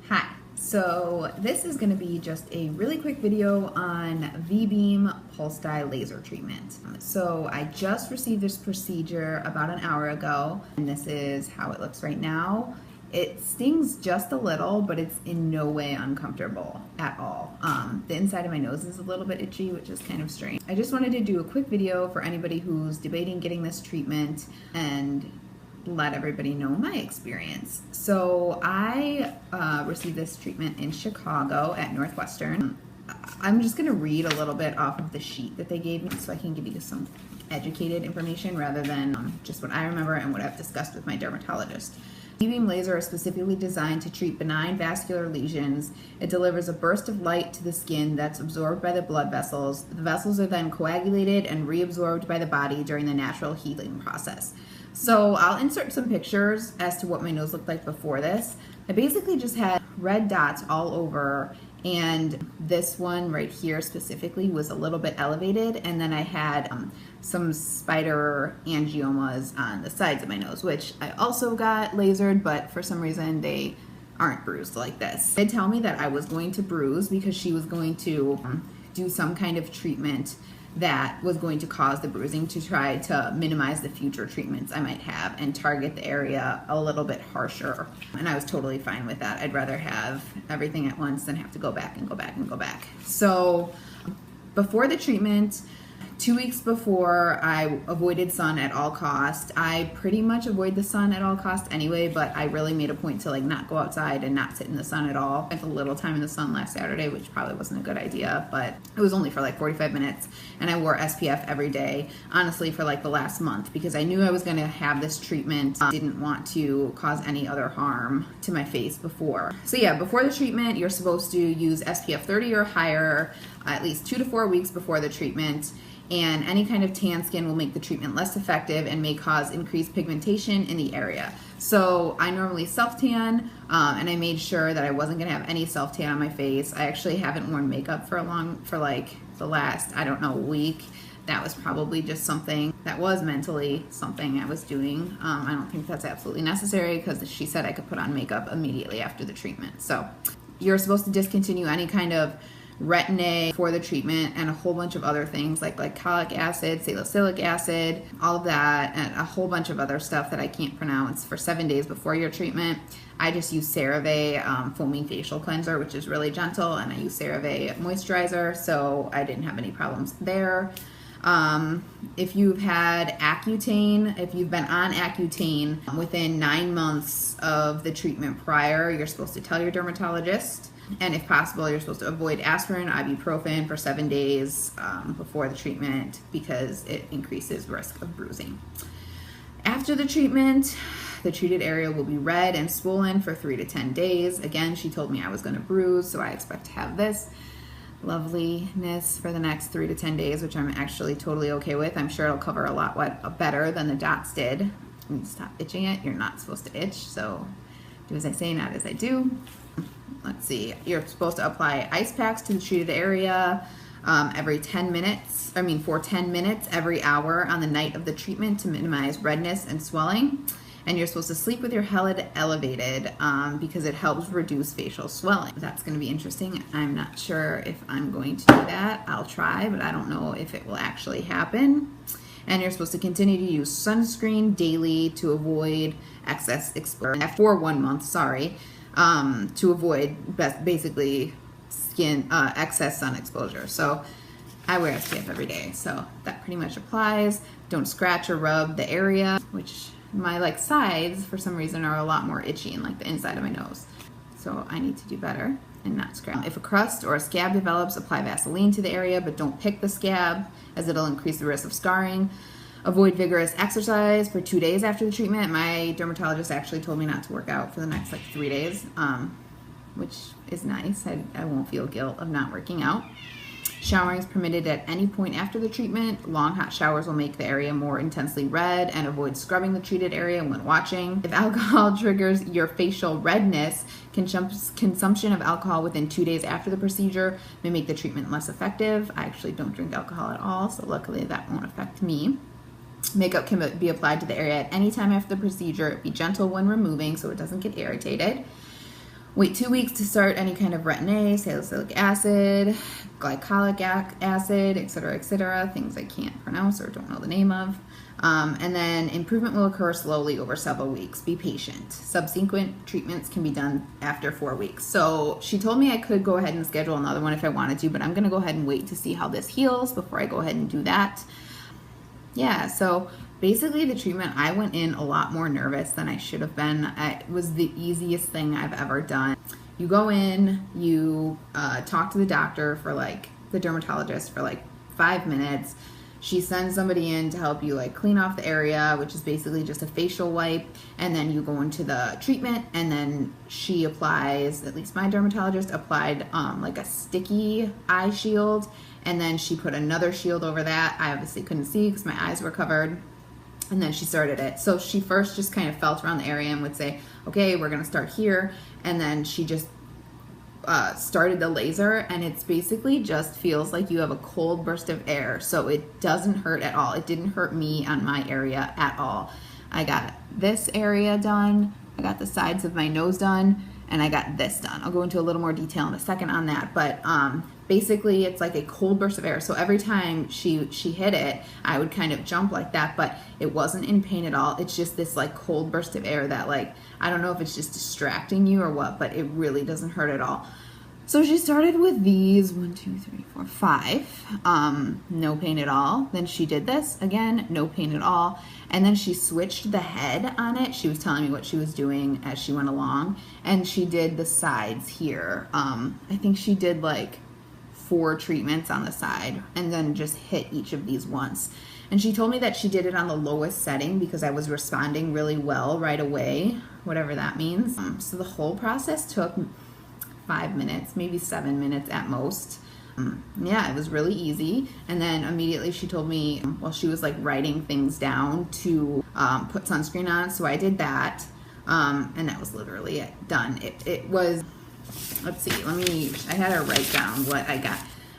Hi, so this is going to be just a really quick video on V-Beam pulse dye laser treatment. So I just received this procedure about an hour ago, and this is how it looks right now. It stings just a little, but it's in no way uncomfortable at all. The inside of my nose is a little bit itchy, which is kind of strange. I just wanted to do a quick video for anybody who's debating getting this treatment and let everybody know my experience. So I received this treatment in Chicago at Northwestern. I'm just going to read a little bit off of the sheet that they gave me so I can give you some educated information rather than just what I remember and what I've discussed with my dermatologist. V-Beam laser is specifically designed to treat benign vascular lesions. It delivers a burst of light to the skin that's absorbed by the blood vessels. The vessels are then coagulated and reabsorbed by the body during the natural healing process. So I'll insert some pictures as to what my nose looked like before this. I basically just had red dots all over, and this one right here specifically was a little bit elevated, and then I had some spider angiomas on the sides of my nose, which I also got lasered, but for some reason they aren't bruised like this. They tell me that I was going to bruise because she was going to do some kind of treatment that was going to cause the bruising to try to minimize the future treatments I might have and target the area a little bit harsher. And I was totally fine with that. I'd rather have everything at once than have to go back and go back and go back. So before the treatment, 2 weeks before, I avoided sun at all costs. I pretty much avoid the sun at all costs anyway, but I really made a point to not go outside and not sit in the sun at all. I spent a little time in the sun last Saturday, which probably wasn't a good idea, but it was only for 45 minutes, and I wore SPF every day, honestly, for the last month, because I knew I was going to have this treatment. I didn't want to cause any other harm to my face before. So yeah, before the treatment, you're supposed to use SPF 30 or higher at least 2 to 4 weeks before the treatment. And any kind of tan skin will make the treatment less effective and may cause increased pigmentation in the area. So I normally self-tan, and I made sure that I wasn't going to have any self-tan on my face. I actually haven't worn makeup for the last, I don't know, week. That was probably just something that was mentally something I was doing. I don't think that's absolutely necessary because she said I could put on makeup immediately after the treatment. So you're supposed to discontinue any kind of Retin-A for the treatment and a whole bunch of other things like glycolic acid, salicylic acid, all of that, and a whole bunch of other stuff that I can't pronounce for 7 days before your treatment. I just use CeraVe foaming facial cleanser, which is really gentle, and I use CeraVe moisturizer, so I didn't have any problems there. If you've had Accutane, if you've been on Accutane within 9 months of the treatment prior, you're supposed to tell your dermatologist. And if possible, you're supposed to avoid aspirin, ibuprofen for 7 days before the treatment because it increases risk of bruising. After the treatment, the treated area will be red and swollen for 3 to 10 days. Again, she told me I was going to bruise, so I expect to have this loveliness for the next 3 to 10 days, which I'm actually totally okay with. I'm sure it'll cover a lot better than the dots did. And stop itching it. You're not supposed to itch, so do as I say, not as I do. Let's see, you're supposed to apply ice packs to the treated area every 10 minutes, for 10 minutes every hour on the night of the treatment to minimize redness and swelling. And you're supposed to sleep with your head elevated because it helps reduce facial swelling. That's going to be interesting. I'm not sure if I'm going to do that. I'll try, but I don't know if it will actually happen. And you're supposed to continue to use sunscreen daily to avoid excess exposure for 1 month, to avoid basically skin excess sun exposure. So I wear SPF every day, so that pretty much applies. Don't scratch or rub the area, which my sides for some reason are a lot more itchy and the inside of my nose. So I need to do better and not scratch. If a crust or a scab develops, apply Vaseline to the area, but don't pick the scab as it'll increase the risk of scarring. Avoid vigorous exercise for 2 days after the treatment. My dermatologist actually told me not to work out for the next 3 days, which is nice. I won't feel guilt of not working out. Showering is permitted at any point after the treatment. Long hot showers will make the area more intensely red, and avoid scrubbing the treated area when watching. If alcohol triggers your facial redness, consumption of alcohol within 2 days after the procedure may make the treatment less effective. I actually don't drink alcohol at all, so luckily that won't affect me. Makeup can be applied to the area at any time after the procedure. Be gentle when removing so it doesn't get irritated. Wait 2 weeks to start any kind of retin-A, salicylic acid, glycolic acid, etc., things I can't pronounce or don't know the name of. And then improvement will occur slowly over several weeks. Be patient. Subsequent treatments can be done after 4 weeks. So she told me I could go ahead and schedule another one if I wanted to, but I'm going to go ahead and wait to see how this heals before I go ahead and do that. Yeah, so basically the treatment, I went in a lot more nervous than I should have been. It was the easiest thing I've ever done. You go in, you talk to the doctor for the dermatologist for 5 minutes. She sends somebody in to help you clean off the area, which is basically just a facial wipe, and then you go into the treatment, and then she applies, at least my dermatologist applied a sticky eye shield, and then she put another shield over that. I obviously couldn't see because my eyes were covered. And then she started it. So she first just kind of felt around the area and would say, okay, we're going to start here. And then she just started the laser, and it's basically just feels like you have a cold burst of air. So it doesn't hurt at all. It didn't hurt me on my area at all. I got this area done. I got the sides of my nose done, and I got this done. I'll go into a little more detail in a second on that. But basically it's like a cold burst of air. So every time she hit it, I would kind of jump like that, but it wasn't in pain at all. It's just this cold burst of air that I don't know if it's just distracting you or what, but it really doesn't hurt at all. So she started with these 1, 2, 3, 4, 5, no pain at all. Then she did this again, no pain at all. And then she switched the head on it. She was telling me what she was doing as she went along, and she did the sides here. I think she did 4 treatments on the side and then just hit each of these once. And she told me that she did it on the lowest setting because I was responding really well right away, whatever that means. So the whole process took 5 minutes, maybe 7 minutes at most. Yeah, it was really easy. And then immediately she told me, well, she was writing things down to put sunscreen on. So I did that. And that was literally it, done. It was, let's see, I had her write down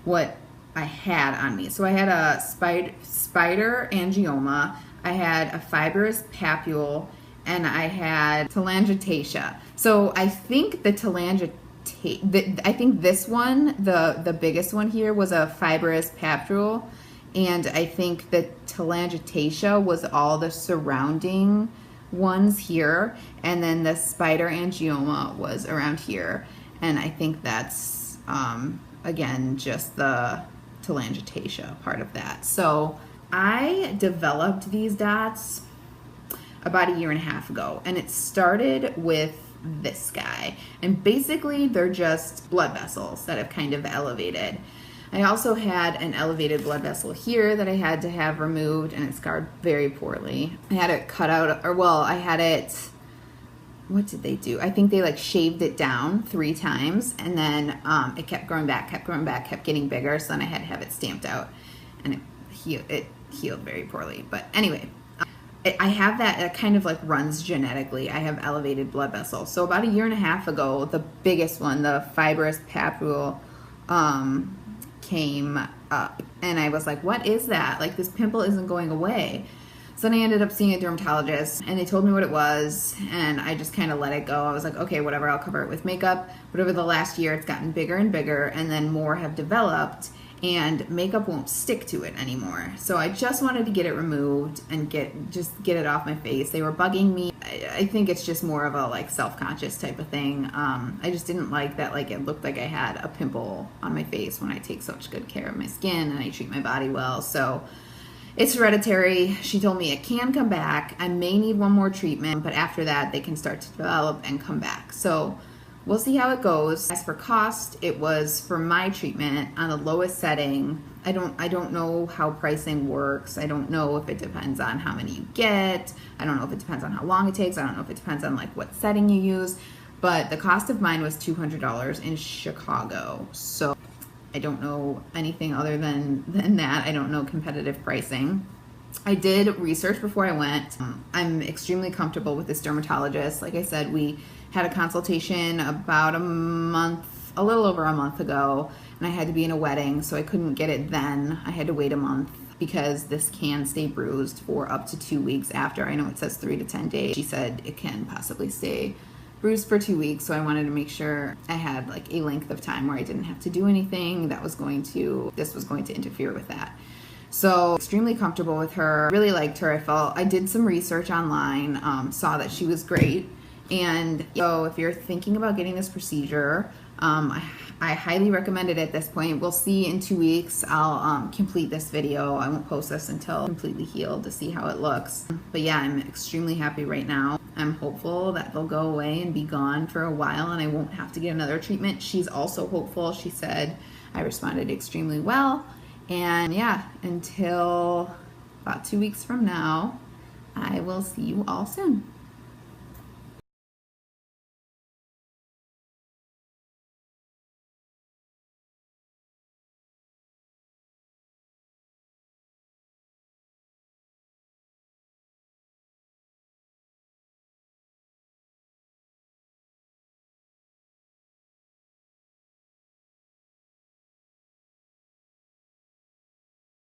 what I had on me. So I had a spider angioma, I had a fibrous papule, and I had telangiectasia. So I think I think this one, the biggest one here, was a fibrous papule, and I think the telangiectasia was all the surrounding ones here, and then the spider angioma was around here, and I think that's again just the telangiectasia part of that. So I developed these dots about 1.5 years ago, and it started with this guy, and basically they're just blood vessels that have kind of elevated. I also had an elevated blood vessel here that I had to have removed, and it scarred very poorly. I had it cut out, I had it, what did they do? I think they shaved it down 3 times, and then it kept growing back, kept getting bigger, so then I had to have it stamped out, and it healed very poorly. But anyway, I have that, it kind of runs genetically. I have elevated blood vessels. So about 1.5 years ago, the biggest one, the fibrous papule, came up, and I was like, what is that? This pimple isn't going away. So then I ended up seeing a dermatologist, and they told me what it was, and I just kind of let it go. I was like, okay, whatever, I'll cover it with makeup. But over the last year, it's gotten bigger and bigger, and then more have developed, and makeup won't stick to it anymore. So I just wanted to get it removed and get it off my face. They were bugging me. I think it's just more of a self-conscious type of thing. I just didn't like that it looked like I had a pimple on my face when I take such good care of my skin and I treat my body well. So it's hereditary. She told me it can come back. I may need 1 more treatment, but after that they can start to develop and come back. So we'll see how it goes. As for cost, it was for my treatment on the lowest setting. I don't know how pricing works. I don't know if it depends on how many you get. I don't know if it depends on how long it takes. I don't know if it depends on what setting you use. But the cost of mine was $200 in Chicago. So I don't know anything other than that. I don't know competitive pricing. I did research before I went. I'm extremely comfortable with this dermatologist. Like I said, we had a consultation about a little over a month ago, and I had to be in a wedding, so I couldn't get it then. I had to wait a month because this can stay bruised for up to 2 weeks after. I know it says 3 to 10 days. She said it can possibly stay bruised for 2 weeks, so I wanted to make sure I had like a length of time where I didn't have to do anything this was going to interfere with that. So extremely comfortable with her, really liked her. I did some research online, saw that she was great. And so if you're thinking about getting this procedure, I highly recommend it at this point. We'll see in 2 weeks. I'll complete this video. I won't post this until completely healed to see how it looks. But yeah, I'm extremely happy right now. I'm hopeful that they'll go away and be gone for a while and I won't have to get another treatment. She's also hopeful. She said I responded extremely well. And yeah, until about 2 weeks from now, I will see you all soon.